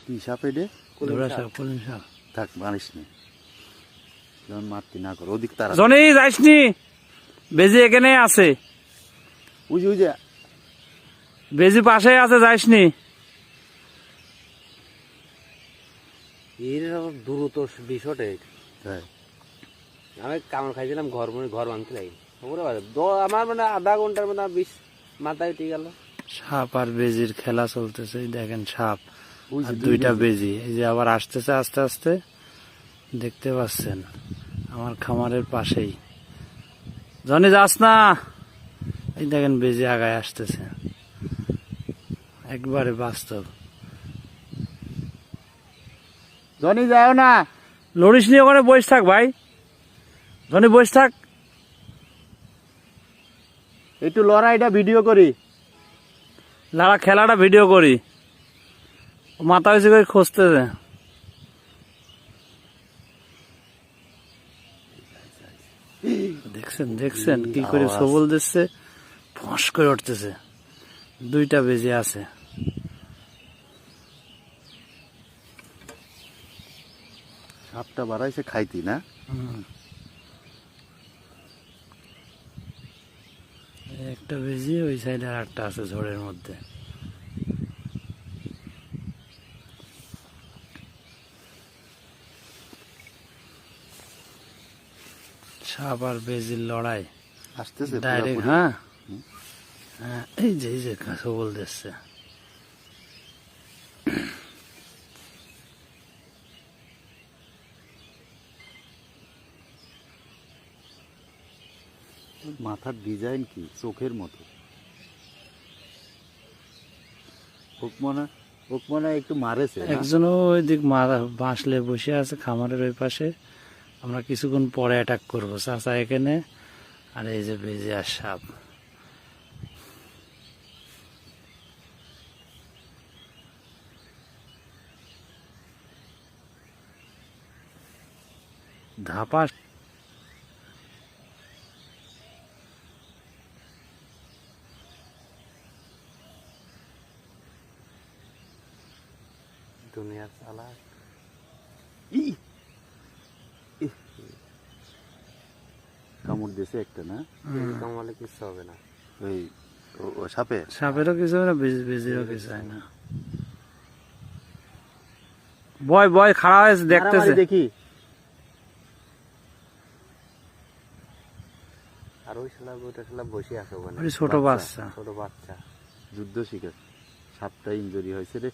কি সাপ এটা? ধরা সাপ, কলিম সাপ। থাক মারিস নি, যখন মারতি না করো ওদিক তারা। জনি যাইসনি, বেজি এখানে আছে, বুঝি বুঝি বেজি পাশে আছে, যাইসনি। এর দ্রুত বিষয়টা তাই আমি কামড় খাইছিলাম, ঘর ভাঙতে লাগি আমার মানে আধা ঘন্টার মধ্যে বিষ মাথায় উঠে গেল। সাপ আর বেজির খেলা চলতেছে, এই দেখেন সাপ ওই আর যে দুইটা বেজি, এই যে আবার আসতেছে আস্তে আস্তে, দেখতে পাচ্ছেন আমার খামারের পাশেই। জনি যাস না, এই দেখেন বেজি আগায় আসতেছে, একবারে বাস্তব। জনি যাও না, লড়িস নি, ওখানে বসে থাক ভাই, জনি বসে থাক। একটু লড়াইটা ভিডিও করি। লাড়া খেলাটা ভিডিও করি, মাথা হয়েছে করে খুঁজতেছে। দেখছেন দেখছেন কি করে আওয়াজ। সবল দিচ্ছে, ফস করে উঠতেছে। দুইটা বেজে আছে। সাপটা বাড়াইছে খাইতি না? একটা বেজি, ওই সাইডে আর একটা আছে ঝোড়ের মধ্যে। সাপ আর বেজির লড়াই আসতেছে ডাইরেক্ট। পুরাপুরি। হ্যাঁ হ্যাঁ, এই যে সবল দিচ্ছে। মাথার ডিজাইন কি চোখের মতো। ওক মনে হয় একটু মারেছে না? একজনও ওই দিক বাঁশলে বসে আছে খামারের ওই পাশে। আমরা কিছুক্ষণ পরে অ্যাটাক করবো, চাচা এখানে, আর এই যে বেজে আর সাপ। ধাপা দুনিয়ার চালাক। ই! ইহ! কামড় দিয়েছে একটা না? কামড়ালে কিচ্ছু হবে না। ওই ও সাপে সাপেরও কিছু হয় না, বেজিরও কিছু হয় না। বয় বয় খাড়া হয়েছে, দেখতেছে। মারামারি দেখি। আর ওই শালা বসে আছে ওখানে, ওই ছোট বাচ্চা। ছোট বাচ্চা। যুদ্ধ শিকার। সাপটা ইনজুরি হয়েছে রে।